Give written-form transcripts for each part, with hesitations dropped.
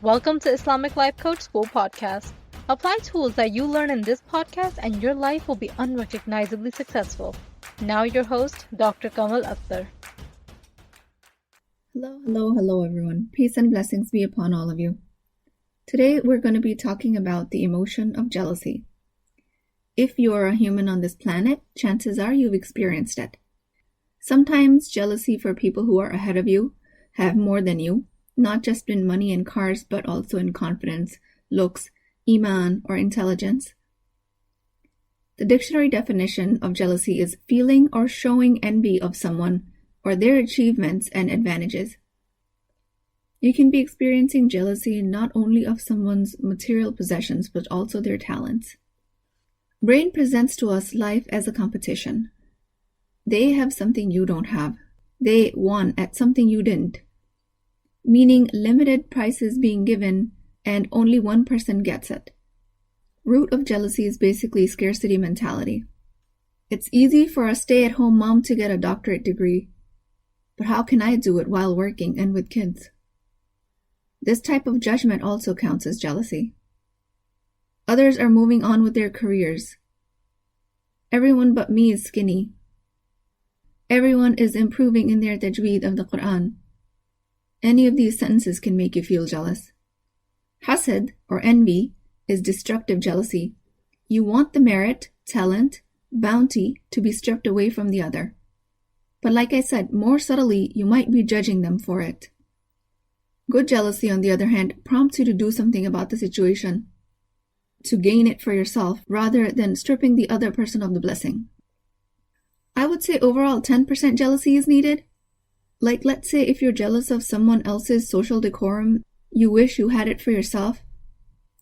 Welcome to Islamic Life Coach School Podcast. Apply tools that you learn in this podcast and your life will be unrecognizably successful. Now your host, Dr. Kamal Akhtar. Hello everyone. Peace and blessings be upon all of you. Today we're going to be talking about the emotion of jealousy. If you're a human on this planet, chances are you've experienced it. Sometimes jealousy for people who are ahead of you, have more than you, not just in money and cars, but also in confidence, looks, iman, or intelligence. The dictionary definition of jealousy is feeling or showing envy of someone or their achievements and advantages. You can be experiencing jealousy not only of someone's material possessions, but also their talents. Brain presents to us life as a competition. They have something you don't have. They won at something you didn't. Meaning limited prizes being given and only one person gets it. Root of jealousy is basically scarcity mentality. It's easy for a stay-at-home mom to get a doctorate degree, but how can I do it while working and with kids? This type of judgment also counts as jealousy. Others are moving on with their careers. Everyone but me is skinny. Everyone is improving in their tajweed of the Quran. Any of these sentences can make you feel jealous. Hasad, or envy, is destructive jealousy. You want the merit, talent, bounty to be stripped away from the other. But like I said, more subtly, you might be judging them for it. Good jealousy, on the other hand, prompts you to do something about the situation, to gain it for yourself, rather than stripping the other person of the blessing. I would say overall 10% jealousy is needed. Like, let's say if you're jealous of someone else's social decorum, you wish you had it for yourself,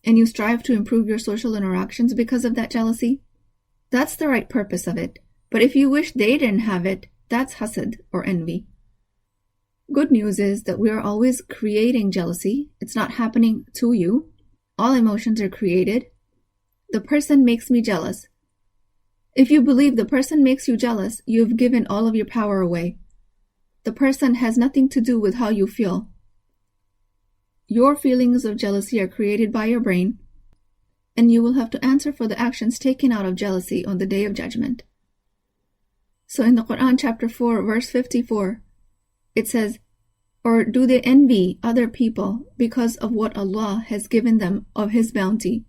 and you strive to improve your social interactions because of that jealousy. That's the right purpose of it. But if you wish they didn't have it, that's hasad or envy. Good news is that we are always creating jealousy. It's not happening to you. All emotions are created. The person makes me jealous. If you believe the person makes you jealous, you've given all of your power away. The person has nothing to do with how you feel. Your feelings of jealousy are created by your brain, and you will have to answer for the actions taken out of jealousy on the Day of Judgment. So in the Quran chapter 4 verse 54, it says, "Or do they envy other people because of what Allah has given them of His bounty?"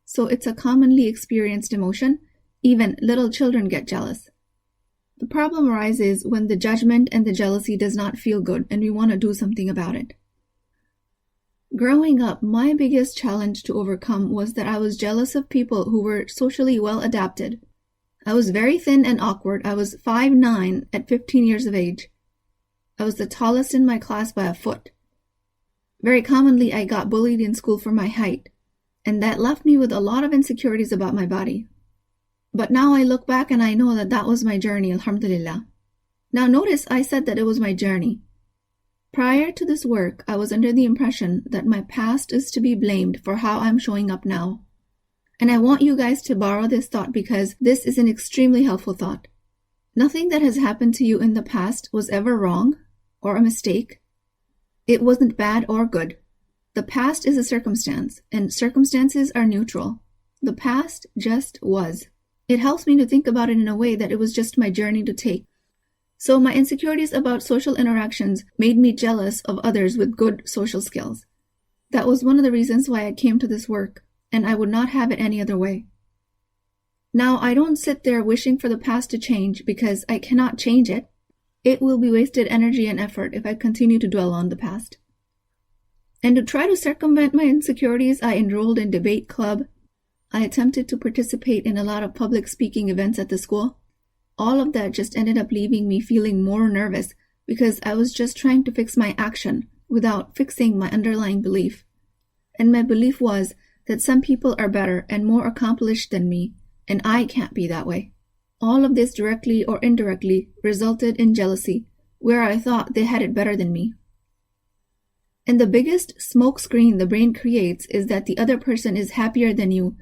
So it's a commonly experienced emotion. Even little children get jealous. The problem arises when the judgment and the jealousy does not feel good and we want to do something about it. Growing up, my biggest challenge to overcome was that I was jealous of people who were socially well adapted. I was very thin and awkward. I was 5'9" at 15 years of age. I was the tallest in my class by a foot. Very commonly, I got bullied in school for my height, and that left me with a lot of insecurities about my body. But now I look back and I know that that was my journey, alhamdulillah. Now notice I said that it was my journey. Prior to this work, I was under the impression that my past is to be blamed for how I'm showing up now. And I want you guys to borrow this thought because this is an extremely helpful thought. Nothing that has happened to you in the past was ever wrong or a mistake. It wasn't bad or good. The past is a circumstance, and circumstances are neutral. The past just was. It helps me to think about it in a way that it was just my journey to take. So my insecurities about social interactions made me jealous of others with good social skills. That was one of the reasons why I came to this work, and I would not have it any other way. Now, I don't sit there wishing for the past to change because I cannot change it. It will be wasted energy and effort if I continue to dwell on the past. And to try to circumvent my insecurities, I enrolled in debate club. I attempted to participate in a lot of public speaking events at the school. All of that just ended up leaving me feeling more nervous because I was just trying to fix my action without fixing my underlying belief. And my belief was that some people are better and more accomplished than me, and I can't be that way. All of this directly or indirectly resulted in jealousy, where I thought they had it better than me. And the biggest smokescreen the brain creates is that the other person is happier than you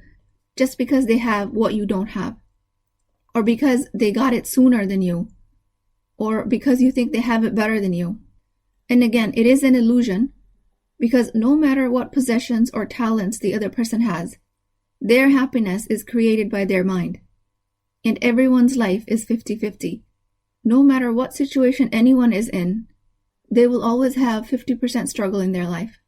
just because they have what you don't have, or because they got it sooner than you, or because you think they have it better than you. And again, it is an illusion Because no matter what possessions or talents the other person has, their happiness is created by their mind. And everyone's life is 50-50. No matter what situation anyone is in, they will always have 50% struggle in their life.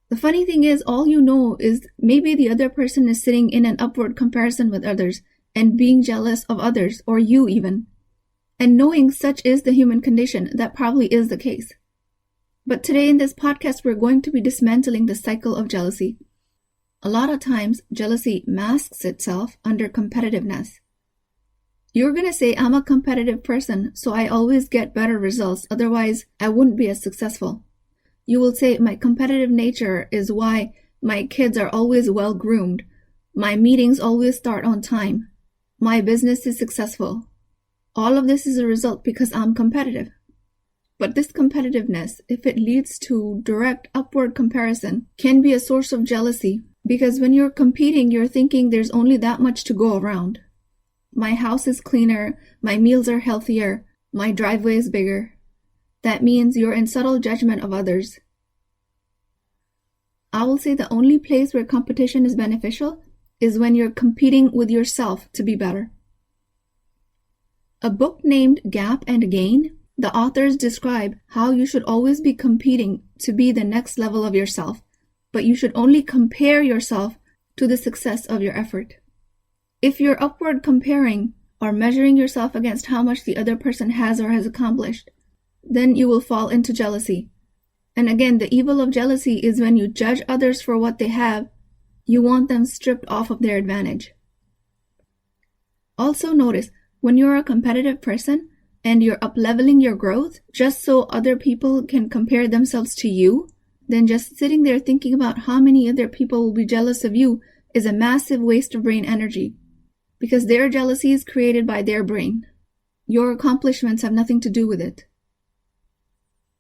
The funny thing is, all you know is maybe the other person is sitting in an upward comparison with others and being jealous of others, or you even. And knowing such is the human condition, that probably is the case. But today in this podcast, we're going to be dismantling the cycle of jealousy. A lot of times, jealousy masks itself under competitiveness. You're going to say, I'm a competitive person, so I always get better results, otherwise I wouldn't be as successful. You will say, my competitive nature is why my kids are always well groomed, my meetings always start on time, my business is successful. All of this is a result because I'm competitive. But this competitiveness, if it leads to direct upward comparison, can be a source of jealousy, because when you're competing, you're thinking there's only that much to go around. My house is cleaner, my meals are healthier, my driveway is bigger. That means you're in subtle judgment of others. I will say the only place where competition is beneficial is when you're competing with yourself to be better. A book named Gap and Gain, the authors describe how you should always be competing to be the next level of yourself, but you should only compare yourself to the success of your effort. If you're upward comparing or measuring yourself against how much the other person has or has accomplished, then you will fall into jealousy. And again, the evil of jealousy is when you judge others for what they have, you want them stripped off of their advantage. Also notice, when you're a competitive person and you're up-leveling your growth just so other people can compare themselves to you, then just sitting there thinking about how many other people will be jealous of you is a massive waste of brain energy, because their jealousy is created by their brain. Your accomplishments have nothing to do with it.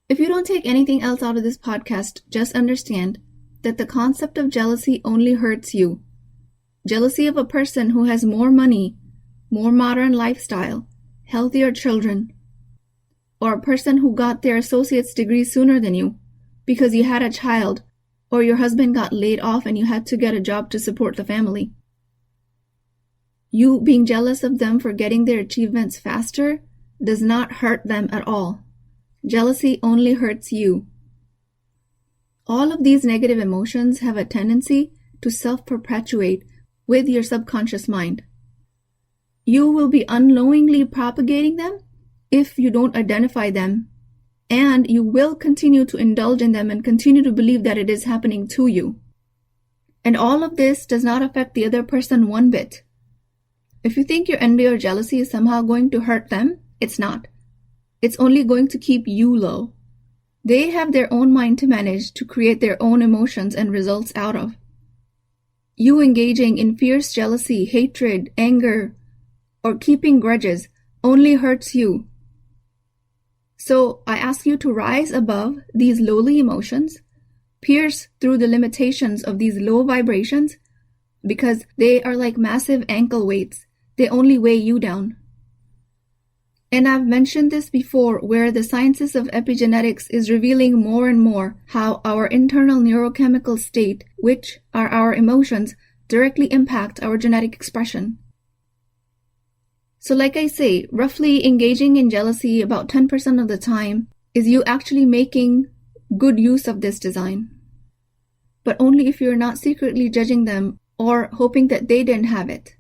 If you don't take anything else out of this podcast, just understand that the concept of jealousy only hurts you. Jealousy of a person who has more money, more modern lifestyle, healthier children, or a person who got their associate's degree sooner than you because you had a child, or your husband got laid off and you had to get a job to support the family. You being jealous of them for getting their achievements faster does not hurt them at all. Jealousy only hurts you. All of these negative emotions have a tendency to self-perpetuate with your subconscious mind. You will be unknowingly propagating them if you don't identify them, and you will continue to indulge in them and continue to believe that it is happening to you. And all of this does not affect the other person one bit. If you think your envy or jealousy is somehow going to hurt them, it's not. It's only going to keep you low. They have their own mind to manage, to create their own emotions and results out of. You engaging in fierce jealousy, hatred, anger, or keeping grudges only hurts you. So I ask you to rise above these lowly emotions, pierce through the limitations of these low vibrations, because they are like massive ankle weights. They only weigh you down. And I've mentioned this before, where the sciences of epigenetics is revealing more and more how our internal neurochemical state, which are our emotions, directly impact our genetic expression. So like I say, roughly engaging in jealousy about 10% of the time is you actually making good use of this design. But only if you're not secretly judging them or hoping that they didn't have it.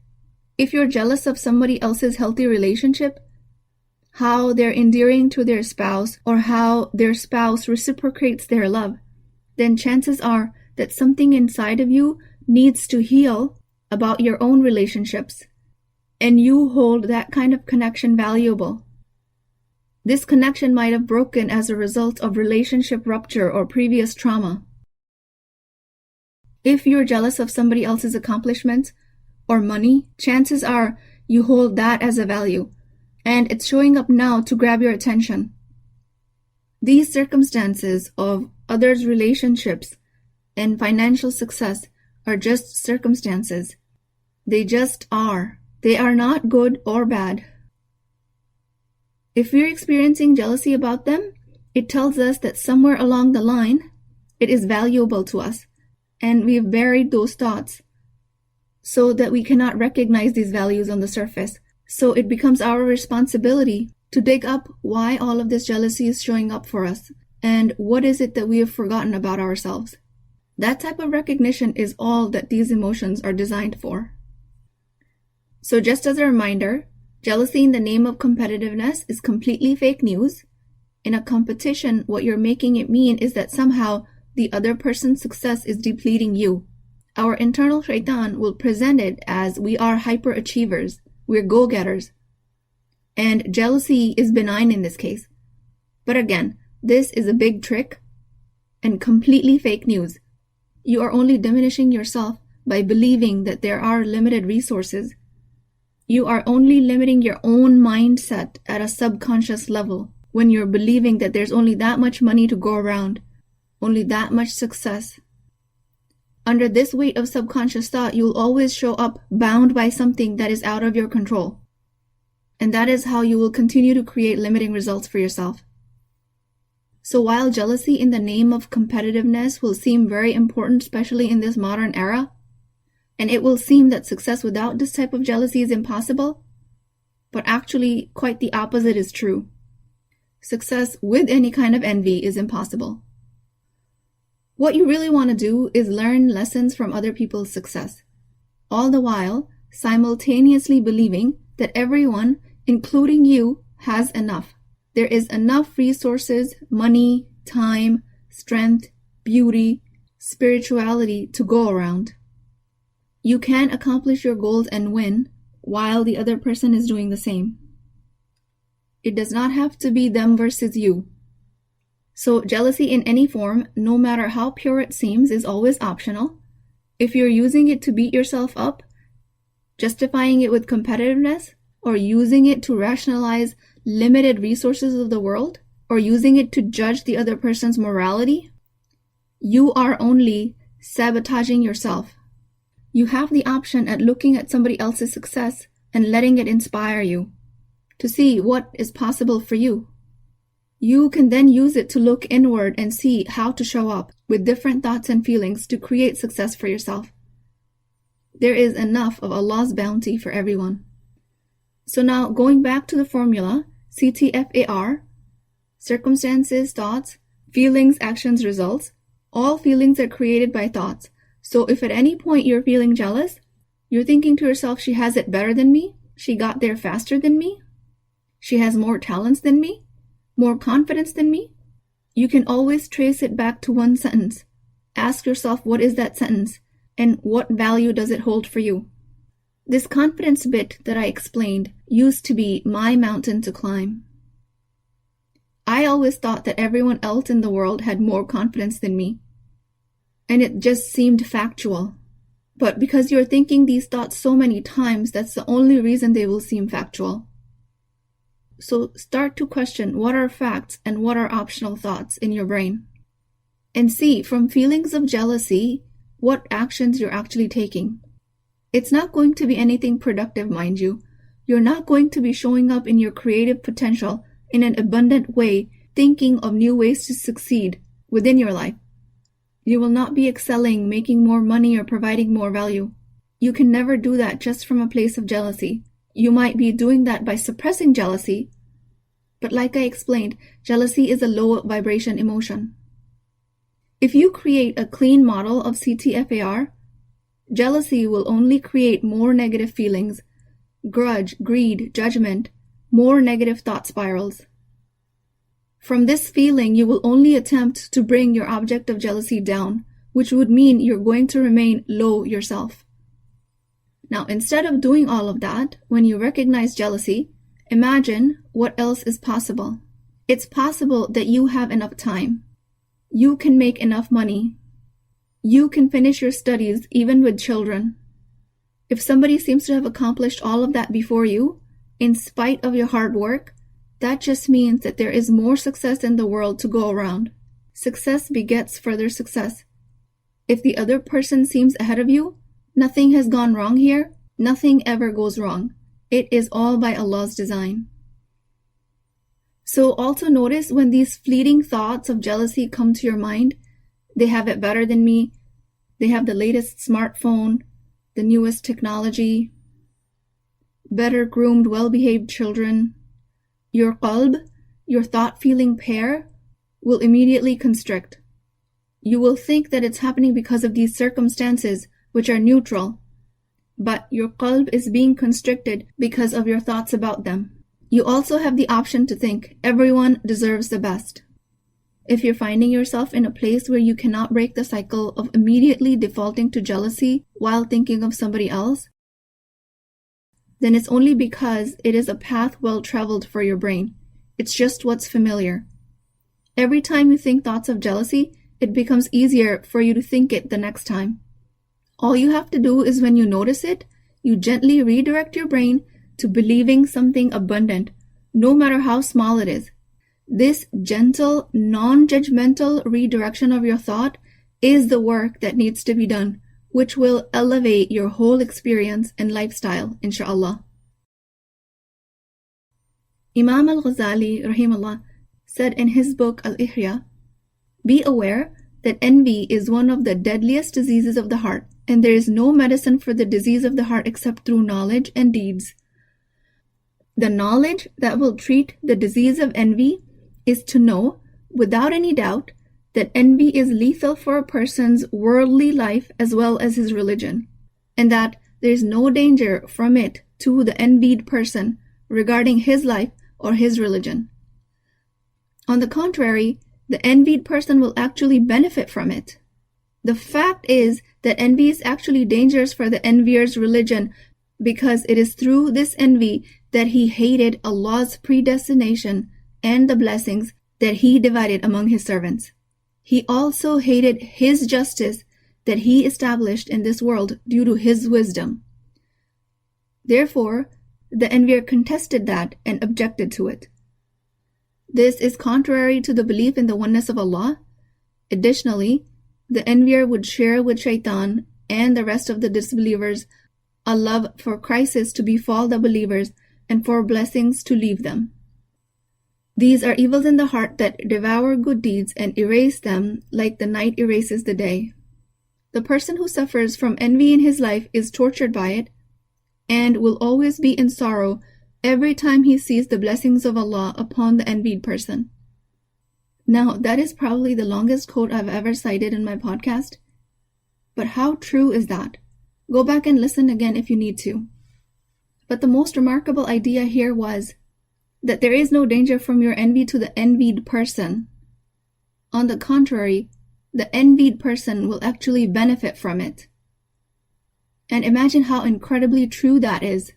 If you're jealous of somebody else's healthy relationship, how they're endearing to their spouse, or how their spouse reciprocates their love, then chances are that something inside of you needs to heal about your own relationships, and you hold that kind of connection valuable. This connection might have broken as a result of relationship rupture or previous trauma. If you're jealous of somebody else's accomplishments or money, chances are you hold that as a value, and it's showing up now to grab your attention. These circumstances of others' relationships and financial success are just circumstances. They just are. They are not good or bad. If we're experiencing jealousy about them, it tells us that somewhere along the line, It is valuable to us, and we've buried those thoughts so that we cannot recognize these values on the surface. So it becomes our responsibility to dig up why all of this jealousy is showing up for us, and what is it that we have forgotten about ourselves. That type of recognition is all that these emotions are designed for. So just as a reminder, jealousy in the name of competitiveness is completely fake news. In a competition, what you're making it mean is that somehow the other person's success is depleting you. Our internal shaitan will present it as we are hyperachievers, we're go-getters. And jealousy is benign in this case. But again, this is a big trick and completely fake news. You are only diminishing yourself by believing that there are limited resources. You are only limiting your own mindset at a subconscious level when you're believing that there's only that much money to go around, only that much success. Under this weight of subconscious thought, you'll always show up bound by something that is out of your control. And that is how you will continue to create limiting results for yourself. So while jealousy in the name of competitiveness will seem very important, especially in this modern era, and it will seem that success without this type of jealousy is impossible, but actually quite the opposite is true. Success with any kind of envy is impossible. What you really want to do is learn lessons from other people's success, all the while simultaneously believing that everyone, including you, has enough. There is enough resources, money, time, strength, beauty, spirituality to go around. You can accomplish your goals and win while the other person is doing the same. It does not have to be them versus you. So jealousy in any form, no matter how pure it seems, is always optional. If you're using it to beat yourself up, justifying it with competitiveness, or using it to rationalize limited resources of the world, or using it to judge the other person's morality, you are only sabotaging yourself. You have the option at looking at somebody else's success and letting it inspire you to see what is possible for you. You can then use it to look inward and see how to show up with different thoughts and feelings to create success for yourself. There is enough of Allah's bounty for everyone. So now, going back to the formula, CTFAR, circumstances, thoughts, feelings, actions, results, all feelings are created by thoughts. So if at any point you're feeling jealous, you're thinking to yourself, she has it better than me, she got there faster than me, she has more talents than me, more confidence than me, you can always trace it back to one sentence. Ask yourself, what is that sentence, and what value does it hold for you? This confidence bit that I explained used to be my mountain to climb. I always thought that everyone else in the world had more confidence than me, and it just seemed factual. But because you're thinking these thoughts so many times, that's the only reason they will seem factual. So start to question what are facts and what are optional thoughts in your brain. And see from feelings of jealousy what actions you're actually taking. It's not going to be anything productive, mind you. You're not going to be showing up in your creative potential in an abundant way, thinking of new ways to succeed within your life. You will not be excelling, making more money, or providing more value. You can never do that just from a place of jealousy. You might be doing that by suppressing jealousy, but like I explained, jealousy is a low vibration emotion. If you create a clean model of CTFAR, jealousy will only create more negative feelings, grudge, greed, judgment, more negative thought spirals. From this feeling, you will only attempt to bring your object of jealousy down, which would mean you're going to remain low yourself. Now, instead of doing all of that, when you recognize jealousy, imagine what else is possible. It's possible that you have enough time. You can make enough money. You can finish your studies even with children. If somebody seems to have accomplished all of that before you, in spite of your hard work, that just means that there is more success in the world to go around. Success begets further success. If the other person seems ahead of you, nothing has gone wrong here. Nothing ever goes wrong. It is all by Allah's design. So also notice when these fleeting thoughts of jealousy come to your mind, They have it better than me. They have the latest smartphone, the newest technology, better groomed, well-behaved children. Your qalb, your thought-feeling pair, will immediately constrict. You will think that it's happening because of these circumstances, which are neutral, but your qalb is being constricted because of your thoughts about them. You also have the option to think everyone deserves the best. If you're finding yourself in a place where you cannot break the cycle of immediately defaulting to jealousy while thinking of somebody else, then it's only because it is a path well traveled for your brain. It's just what's familiar. Every time you think thoughts of jealousy, it becomes easier for you to think it the next time. All you have to do is when you notice it, you gently redirect your brain to believing something abundant, no matter how small it is. This gentle, non-judgmental redirection of your thought is the work that needs to be done, which will elevate your whole experience and lifestyle, inshallah. Imam al-Ghazali, rahimahullah, said in his book Al-Ihya, "Be aware that envy is one of the deadliest diseases of the heart, and there is no medicine for the disease of the heart except through knowledge and deeds. The knowledge that will treat the disease of envy is to know, without any doubt, that envy is lethal for a person's worldly life as well as his religion, and that there is no danger from it to the envied person regarding his life or his religion. On the contrary, the envied person will actually benefit from it. The fact is that envy is actually dangerous for the envier's religion because it is through this envy that he hated Allah's predestination and the blessings that he divided among his servants. He also hated his justice that he established in this world due to his wisdom. Therefore, the envier contested that and objected to it. This is contrary to the belief in the oneness of Allah. Additionally, the envier would share with Shaitan and the rest of the disbelievers a love for crisis to befall the believers and for blessings to leave them. These are evils in the heart that devour good deeds and erase them like the night erases the day. The person who suffers from envy in his life is tortured by it and will always be in sorrow every time he sees the blessings of Allah upon the envied person." Now, that is probably the longest quote I've ever cited in my podcast. But how true is that? Go back and listen again if you need to. But the most remarkable idea here was that there is no danger from your envy to the envied person. On the contrary, the envied person will actually benefit from it. And imagine how incredibly true that is.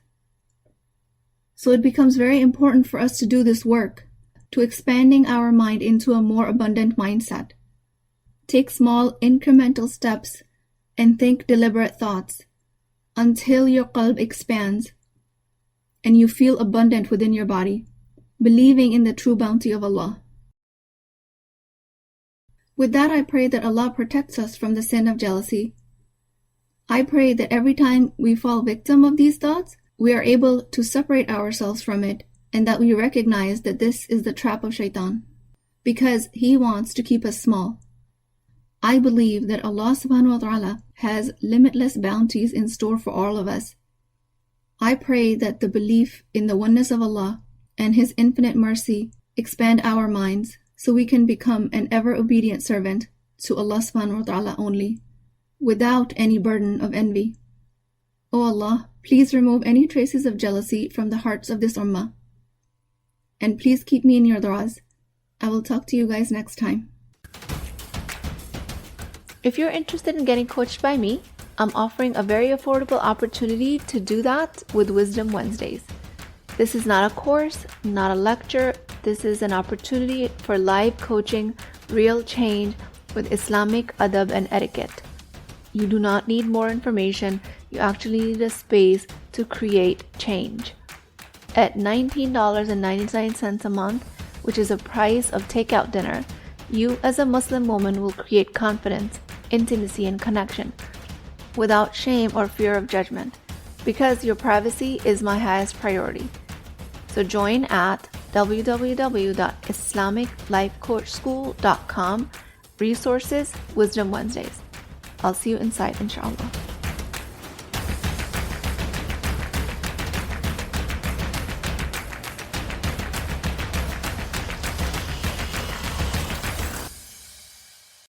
So it becomes very important for us to do this work, to expanding our mind into a more abundant mindset. Take small incremental steps and think deliberate thoughts until your qalb expands and you feel abundant within your body, believing in the true bounty of Allah. With that, I pray that Allah protects us from the sin of jealousy. I pray that every time we fall victim of these thoughts, we are able to separate ourselves from it and that we recognize that this is the trap of Shaitan, because he wants to keep us small. I believe that Allah SWT has limitless bounties in store for all of us. I pray that the belief in the oneness of Allah and His infinite mercy expand our minds so we can become an ever-obedient servant to Allah SWT only, without any burden of envy. O Allah, please remove any traces of jealousy from the hearts of this ummah. And please keep me in your du'as. I will talk to you guys next time. If you're interested in getting coached by me, I'm offering a very affordable opportunity to do that with Wisdom Wednesdays. This is not a course, not a lecture. This is an opportunity for live coaching, real change with Islamic adab and etiquette. You do not need more information. You actually need a space to create change. At $19.99 a month, which is the price of takeout dinner, you as a Muslim woman will create confidence, intimacy, and connection without shame or fear of judgment, because your privacy is my highest priority. So join at www.islamiclifecoachschool.com resources, Wisdom Wednesdays. I'll see you inside, inshallah.